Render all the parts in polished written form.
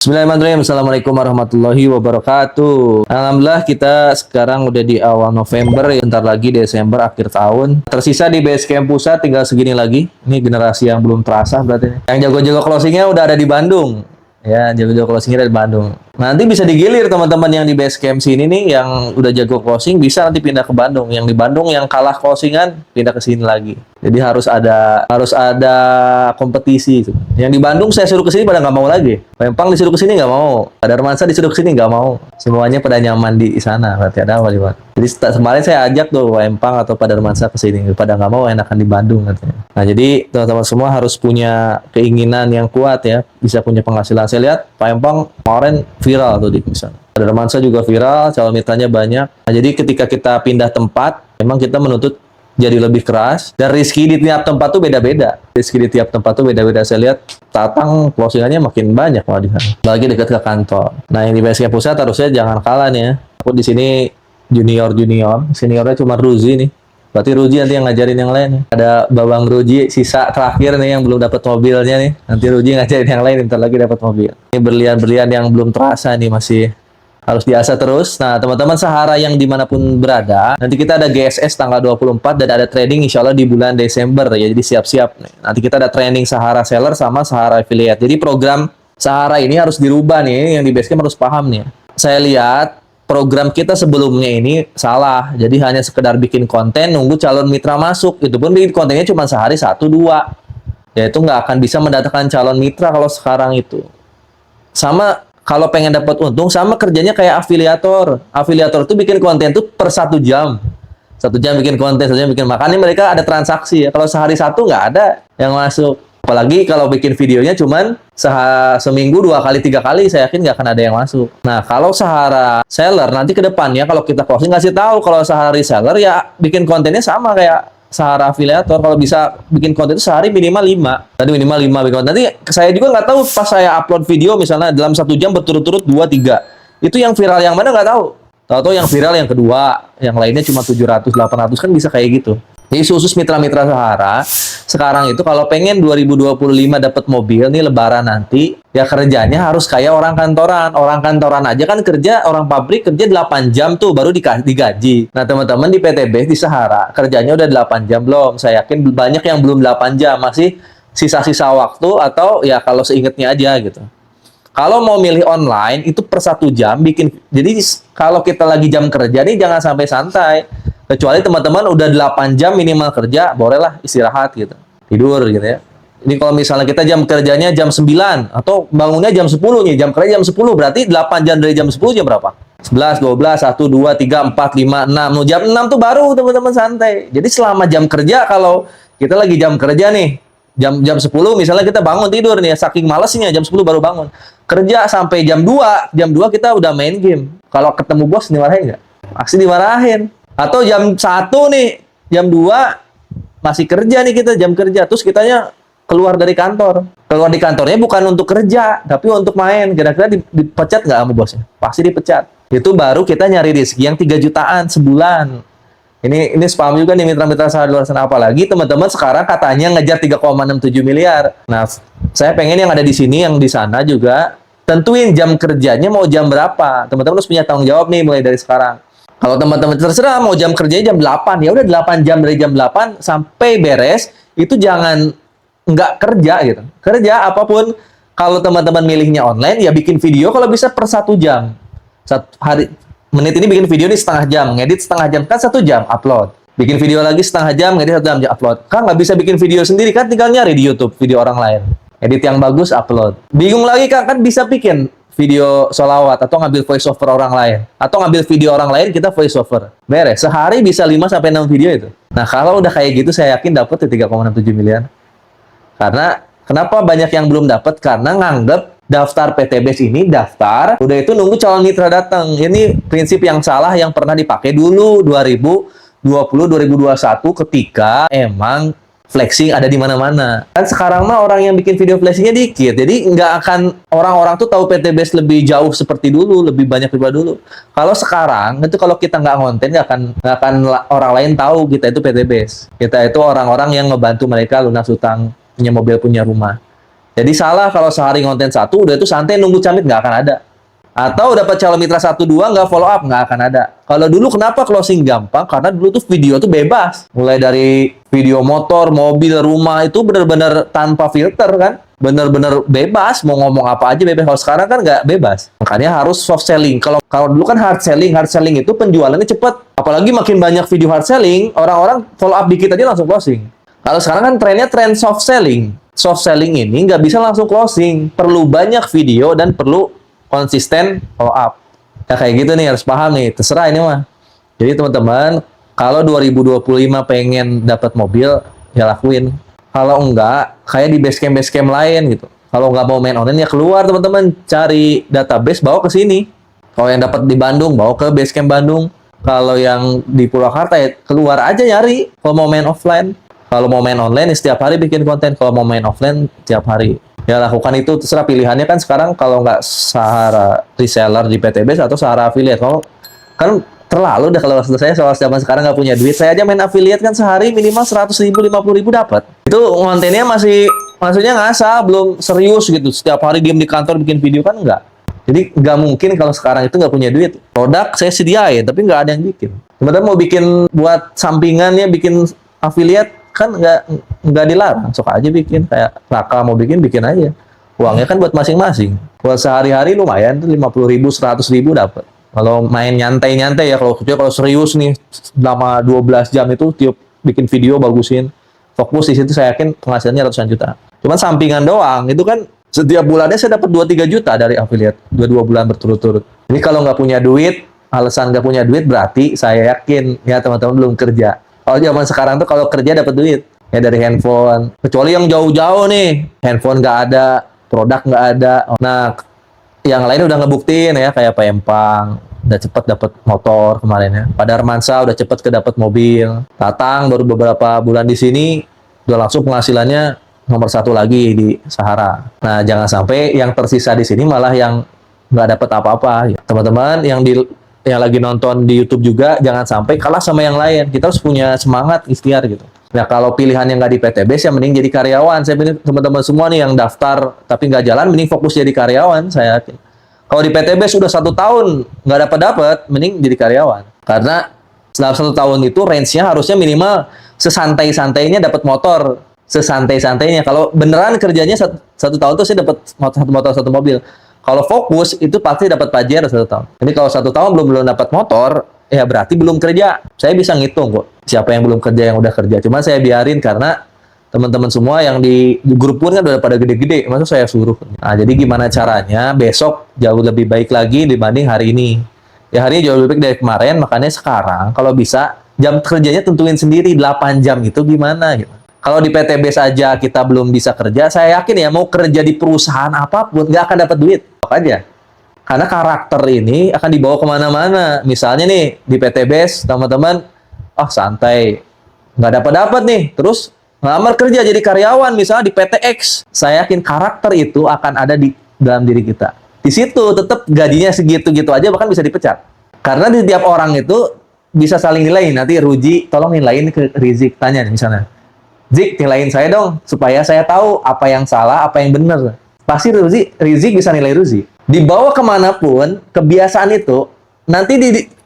Bismillahirrahmanirrahim. Assalamualaikum warahmatullahi wabarakatuh. Alhamdulillah kita sekarang udah di awal November, ya. Bentar lagi Desember akhir tahun. Tersisa di Basecamp Pusat tinggal segini lagi. Ini generasi yang belum terasa berarti. Yang jago-jago closingnya udah ada di Bandung. Ya, jago-jago closingnya ada di Bandung. Nanti bisa digilir teman-teman yang di Basecamp sini nih, yang udah jago closing bisa nanti pindah ke Bandung. Yang di Bandung yang kalah closingan pindah ke sini lagi. Jadi harus ada kompetisi itu. Yang di Bandung saya suruh ke sini pada nggak mau lagi. Pempang disuruh ke sini nggak mau. Ada Darmansa disuruh ke sini nggak mau. Semuanya pada nyaman di sana. Berarti ada apa di Bandung. Jadi kemarin saya ajak tuh Pempang atau Pak Darmansa ke sini. Pada nggak mau, enakan di Bandung katanya. Nah jadi teman-teman semua harus punya keinginan yang kuat ya. Bisa punya penghasilan. Saya lihat Pak Empang kemarin viral tuh di sana. Pak Darmansa juga viral. Calon mitranya banyak. Nah jadi ketika kita pindah tempat, memang kita menuntut jadi lebih keras, dan rezeki di tiap tempat tuh beda-beda. Rezeki di tiap tempat tuh beda-beda. Saya lihat Tatang closingannya makin banyak malah di sana. Lagi dekat ke kantor. Nah, yang di Basecamp Pusat harusnya jangan kalah nih ya. Aku di sini junior, seniornya cuma Ruzi nih. Berarti Ruzi nanti yang ngajarin yang lain. Ada Babang Ruzi sisa terakhir nih yang belum dapat mobilnya nih. Nanti Ruzi ngajarin yang lain, bentar lagi dapat mobil. Ini berlian-berlian yang belum terasa nih, masih harus diasah terus. Nah, teman-teman Sahara yang dimanapun berada, nanti kita ada GSS tanggal 24 dan ada training insya Allah di bulan Desember ya. Jadi siap-siap nih. Nanti kita ada training Sahara Seller sama Sahara Affiliate. Jadi program Sahara ini harus dirubah nih, yang di Basecamp harus paham nih. Saya lihat program kita sebelumnya ini salah. Jadi hanya sekedar bikin konten, nunggu calon mitra masuk. Itu pun bikin kontennya cuma sehari 1-2. Ya itu nggak akan bisa mendatangkan calon mitra kalau sekarang itu. Sama kalau pengen dapat untung, sama kerjanya kayak afiliator. Afiliator itu bikin konten tuh per 1 jam. 1 jam bikin konten, 1 jam bikin. Makanya mereka ada transaksi ya. Kalau sehari satu nggak ada yang masuk. Apalagi kalau bikin videonya cuman seminggu 2 kali 3 kali, saya yakin nggak akan ada yang masuk. Nah, kalau Sahara Seller nanti ke depannya kalau kita closing ngasih tahu kalau sehari seller ya bikin kontennya sama kayak Sahara Affiliator. Kalau bisa bikin konten itu sehari minimal 5. Tadi minimal 5 bikin konten. Nanti saya juga nggak tahu pas saya upload video misalnya dalam 1 jam berturut-turut 2-3. Itu yang viral yang mana nggak tahu. Tahu-tahu yang viral yang kedua, yang lainnya cuma 700-800 kan bisa kayak gitu. Jadi khusus mitra-mitra Sahara, sekarang itu kalau pengen 2025 dapat mobil nih lebaran nanti, ya kerjanya harus kayak orang kantoran. Orang kantoran aja kan kerja, orang pabrik kerja 8 jam tuh baru digaji. Nah, teman-teman di PTB di Sahara, kerjanya udah 8 jam belum? Saya yakin banyak yang belum 8 jam, masih sisa-sisa waktu atau ya kalau seingetnya aja gitu. Kalau mau milih online itu per 1 jam bikin. Jadi kalau kita lagi jam kerja nih jangan sampai santai. Kecuali teman-teman udah 8 jam minimal kerja, bolehlah istirahat gitu. Tidur gitu ya. Ini kalau misalnya kita jam kerjanya jam 9 atau bangunnya jam 10 nih, jam kerja jam 10 berarti 8 jam dari jam 10 jam berapa? 11, 12, 1, 2, 3, 4, 5, 6. No, jam 6 tuh baru teman-teman santai. Jadi selama jam kerja kalau kita lagi jam kerja nih, jam 10 misalnya kita bangun tidur nih, saking malesnya jam 10 baru bangun. Kerja sampai jam 2 kita udah main game. Kalau ketemu bos dimarahin nggak? Pasti dimarahin. Atau jam 1 nih, jam 2 masih kerja nih kita, jam kerja. Terus kitanya keluar dari kantor. Keluar di kantornya bukan untuk kerja, tapi untuk main. Kira-kira dipecat nggak sama bosnya? Pasti dipecat. Itu baru kita nyari rezeki yang 3 jutaan sebulan. Ini spam juga nih mitra-mitra Sahara luar sana. Apalagi teman-teman sekarang katanya ngejar 3,67 miliar. Nah, saya pengen yang ada di sini, yang di sana juga tentuin jam kerjanya mau jam berapa. Teman-teman harus punya tanggung jawab nih mulai dari sekarang. Kalau teman-teman terserah mau jam kerjanya jam 8, ya udah 8 jam dari jam 8 sampai beres, itu jangan nggak kerja gitu. Kerja apapun, kalau teman-teman milihnya online, ya bikin video kalau bisa per 1 jam. Menit ini bikin video nih setengah jam, ngedit setengah jam, kan 1 jam, upload. Bikin video lagi setengah jam, ngedit 1 jam, upload. Kan nggak bisa bikin video sendiri, kan tinggal nyari di YouTube video orang lain. Edit yang bagus, upload. Bingung lagi kan bisa bikin video solawat atau ngambil voice over orang lain atau ngambil video orang lain kita voice over, beres. Sehari bisa 5-6 video itu. Nah, kalau udah kayak gitu saya yakin dapat 3,67 miliar. Karena kenapa banyak yang belum dapat? Karena nganggep daftar PTBS ini daftar udah itu nunggu calon mitra datang. Ini prinsip yang salah yang pernah dipakai dulu 2020-2021 ketika emang flexing ada di mana-mana. Kan sekarang mah orang yang bikin video flexingnya dikit. Jadi nggak akan orang-orang tuh tahu PTBS lebih jauh seperti dulu, lebih banyak daripada dulu. Kalau sekarang itu kalau kita nggak konten nggak akan orang lain tahu kita itu PTBS. Kita itu orang-orang yang ngebantu mereka lunas utang, punya mobil, punya rumah. Jadi salah kalau sehari ngonten satu, udah itu santai nunggu camit nggak akan ada. Atau dapat calon mitra satu dua nggak follow up nggak akan ada. Kalau dulu kenapa closing gampang? Karena dulu tuh video tuh bebas. Mulai dari video motor, mobil, rumah itu benar-benar tanpa filter kan. Benar-benar bebas, mau ngomong apa aja bebas. Kalau sekarang kan nggak bebas. Makanya harus soft selling. Kalau dulu kan hard selling itu penjualannya cepat. Apalagi makin banyak video hard selling, orang-orang follow up dikit aja langsung closing. Kalau sekarang kan trennya tren soft selling. Soft selling ini nggak bisa langsung closing. Perlu banyak video dan perlu konsisten follow up. Ya kayak gitu nih, harus paham nih. Terserah ini mah. Jadi teman-teman, kalau 2025 pengen dapat mobil, ya lakuin. Kalau enggak, kayak di basecamp lain gitu. Kalau nggak mau main online, ya keluar teman-teman. Cari database, bawa ke sini. Kalau yang dapat di Bandung, bawa ke basecamp Bandung. Kalau yang di Purwakarta, ya keluar aja nyari. Kalau mau main offline. Kalau mau main online, ya setiap hari bikin konten. Kalau mau main offline, setiap hari. Ya lakukan itu, terserah pilihannya kan sekarang kalau nggak Sahara reseller di PTBase atau Sahara affiliate. Kalau kan terlalu dah kalau saya soal zaman sekarang nggak punya duit. Saya aja main affiliate kan sehari minimal 100.000, 50.000 dapat. Itu kontennya maksudnya ngasah, belum serius gitu. Setiap hari diem di kantor bikin video kan nggak. Jadi nggak mungkin kalau sekarang itu nggak punya duit. Produk saya sediain, tapi nggak ada yang bikin. Teman-teman mau bikin buat sampingannya, bikin affiliate, kan nggak dilarang, sok aja bikin. Kayak Raka mau bikin aja, uangnya kan buat masing-masing. Buat sehari-hari lumayan tuh 50.000, 100.000 dapat. Kalau main nyantai-nyantai ya, kalau serius nih selama 12 jam itu tiap bikin video bagusin, fokus di situ, saya yakin penghasilannya ratusan juta. Cuman sampingan doang itu kan setiap bulannya saya dapat 2-3 juta dari affiliate 2 bulan berturut-turut. Jadi kalau nggak punya duit, alasan nggak punya duit berarti saya yakin ya teman-teman belum kerja. Kalau zaman sekarang tuh kalau kerja dapat duit ya dari handphone. Kecuali yang jauh-jauh nih, handphone nggak ada, produk nggak ada. Nah, yang lain udah ngebuktiin ya, kayak Pak Empang udah cepet dapat motor kemarin ya. Pada Armansa udah cepet dapat mobil. Tatang baru beberapa bulan di sini udah langsung penghasilannya nomor 1 lagi di Sahara. Nah, jangan sampai yang tersisa di sini malah yang nggak dapat apa-apa. Teman-teman yang lagi nonton di YouTube juga, jangan sampai kalah sama yang lain. Kita harus punya semangat, ikhtiar gitu. Nah, kalau pilihannya nggak di PTBase, ya mending jadi karyawan. Saya pilih teman-teman semua nih yang daftar tapi nggak jalan, mending fokus jadi karyawan, saya yakin. Kalau di PTBase sudah 1 tahun nggak dapat, mending jadi karyawan. Karena setelah 1 tahun itu range-nya harusnya minimal sesantai-santainya dapat motor. Sesantai-santainya. Kalau beneran kerjanya 1 tahun tuh saya dapat satu motor, 1 mobil. Kalau fokus itu pasti dapat Pajero 1 tahun. Jadi kalau 1 tahun belum dapat motor, ya berarti belum kerja. Saya bisa ngitung kok siapa yang belum kerja, yang udah kerja. Cuma saya biarin karena teman-teman semua yang di grup pun kan udah pada gede-gede, masa saya suruh. Nah, jadi gimana caranya besok jauh lebih baik lagi dibanding hari ini. Ya hari ini jauh lebih baik dari kemarin, makanya sekarang kalau bisa jam kerjanya tentuin sendiri 8 jam itu gimana gitu. Kalau di PTB saja kita belum bisa kerja, saya yakin ya mau kerja di perusahaan apapun nggak akan dapat duit aja. Karena karakter ini akan dibawa kemana-mana. Misalnya nih di PTBase teman-teman, santai, nggak dapat nih, terus ngelamar kerja jadi karyawan misalnya di PTX. Saya yakin karakter itu akan ada di dalam diri kita. Di situ tetap gajinya segitu-gitu aja, bahkan bisa dipecat. Karena di tiap orang itu bisa saling nilai. Nanti Ruji, tolong nilaiin ke Rizik, tanya nih misalnya, Zik, nilaiin saya dong, supaya saya tahu apa yang salah, apa yang benar. Pasti Rizik bisa nilai Ruzi. Dibawa kemanapun, kebiasaan itu, nanti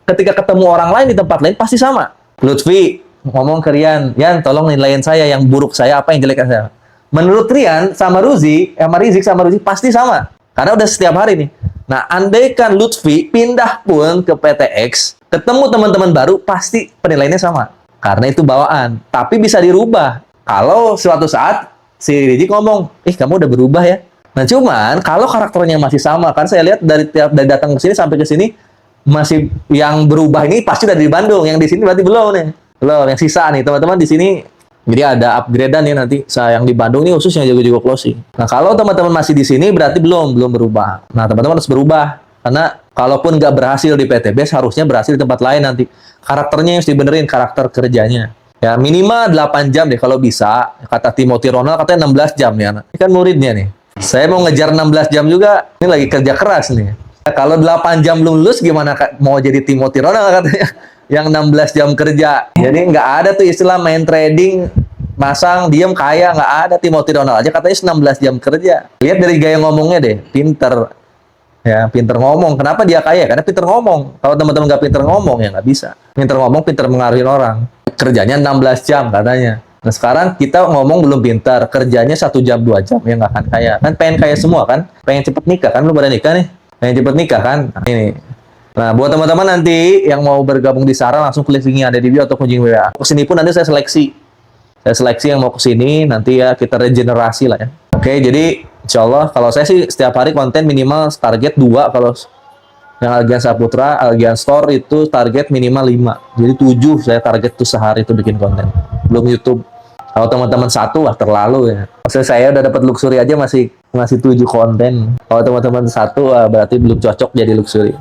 ketika ketemu orang lain di tempat lain, pasti sama. Lutfi, ngomong ke Rian, tolong nilaiin saya, yang buruk saya, apa yang jelek saya. Menurut Rian, sama Ruzi, sama Rizik sama Ruzi, pasti sama. Karena udah setiap hari nih. Nah, andaikan Lutfi pindah pun ke PTX, ketemu teman-teman baru, pasti penilaiannya sama. Karena itu bawaan. Tapi bisa dirubah. Kalau suatu saat si Rizik ngomong, kamu udah berubah ya. Nah, cuman kalau karakternya masih sama, kan saya lihat dari datang ke sini sampai ke sini masih yang berubah ini pasti dari Bandung, yang di sini berarti belum nih. Belum, yang sisa nih teman-teman di sini. Jadi ada upgrade-an nih nanti. Saya yang di Bandung nih khususnya jago-jago closing. Nah, kalau teman-teman masih di sini berarti belum berubah. Nah, teman-teman harus berubah. Karena kalaupun nggak berhasil di PTBase, harusnya berhasil di tempat lain nanti. Karakternya harus dibenerin, karakter kerjanya. Ya minimal 8 jam deh kalau bisa. Kata Timothy Ronald katanya 16 jam ya. Ini kan muridnya nih. Saya mau ngejar 16 jam juga. Ini lagi kerja keras nih. Kalau 8 jam belum lulus gimana mau jadi Timothy Ronald katanya. Yang 16 jam kerja. Jadi nggak ada tuh istilah main trading masang diem kaya, nggak ada. Timothy Ronald aja katanya 19 jam kerja. Lihat dari gaya ngomongnya deh, pinter. Ya, pinter ngomong. Kenapa dia kaya? Karena pinter ngomong. Kalau teman-teman nggak pinter ngomong, ya nggak bisa. Pinter ngomong, pinter mengaruhi orang. Kerjanya 16 jam katanya. Nah, sekarang kita ngomong belum pintar. Kerjanya 1 jam, 2 jam. Ya nggak akan kaya. Kan pengen kaya semua kan? Pengen cepet nikah kan? Lu pada nikah nih? Pengen cepet nikah kan? Nah, ini. Nah, buat teman-teman nanti yang mau bergabung di Sarah, langsung klik link yang ada di bio atau kunjungi WA. Kesini pun nanti saya seleksi. Saya seleksi yang mau kesini. Nanti ya kita regenerasi lah ya. Oke, jadi insya Allah kalau saya sih setiap hari konten minimal target 2. Kalau yang Algian Saputra, Algian Store itu target minimal 5. Jadi 7 saya target tuh sehari itu bikin konten. Belum YouTube. Kalau teman-teman 1 wah terlalu ya. Maksudnya saya udah dapat luxury aja masih 7 konten. Kalau teman-teman 1 wah, berarti belum cocok jadi luxury.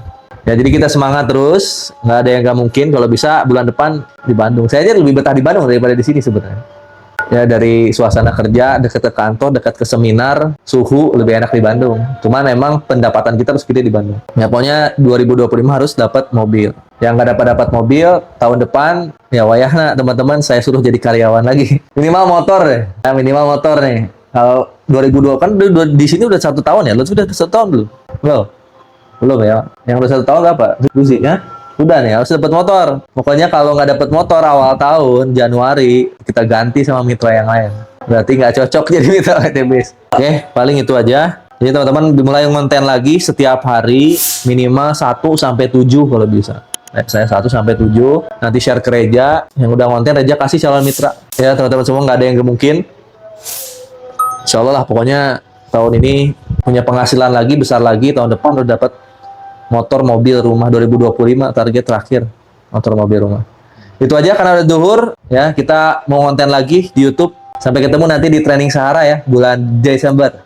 Ya jadi kita semangat terus. Nggak ada yang nggak mungkin. Kalau bisa bulan depan di Bandung. Saya aja lebih betah di Bandung daripada di sini sebenarnya. Ya dari suasana kerja, dekat ke kantor, dekat ke seminar, suhu lebih enak di Bandung. Cuman memang pendapatan kita harus gede di Bandung. Ya pokoknya 2025 harus dapat mobil. Yang nggak dapat mobil, tahun depan ya wayahna teman-teman saya suruh jadi karyawan lagi. Minimal motor deh. Ya, minimal motor nih. Kalau 2020 kan di sini udah 1 tahun ya. Lu sudah 1 tahun belum? Belum ya. Yang udah 1 tahun apa? Susi ya. Udah nih, harus dapat motor. Pokoknya kalau nggak dapat motor awal tahun, Januari, kita ganti sama mitra yang lain. Berarti nggak cocok jadi mitra ITBS. Oke, paling itu aja. Jadi teman-teman dimulai konten lagi setiap hari, minimal 1-7 kalau bisa. Saya 1-7. Nanti share ke Reja. Yang udah konten, Reja kasih calon mitra. Ya, teman-teman semua nggak ada yang mungkin. Insya Allah lah, pokoknya tahun ini punya penghasilan lagi, besar lagi. Tahun depan udah dapat motor, mobil, rumah. 2025 target terakhir motor, mobil, rumah. Itu aja karena udah duhur ya. Kita mau konten lagi di YouTube. Sampai ketemu nanti di training Sahara ya bulan Desember.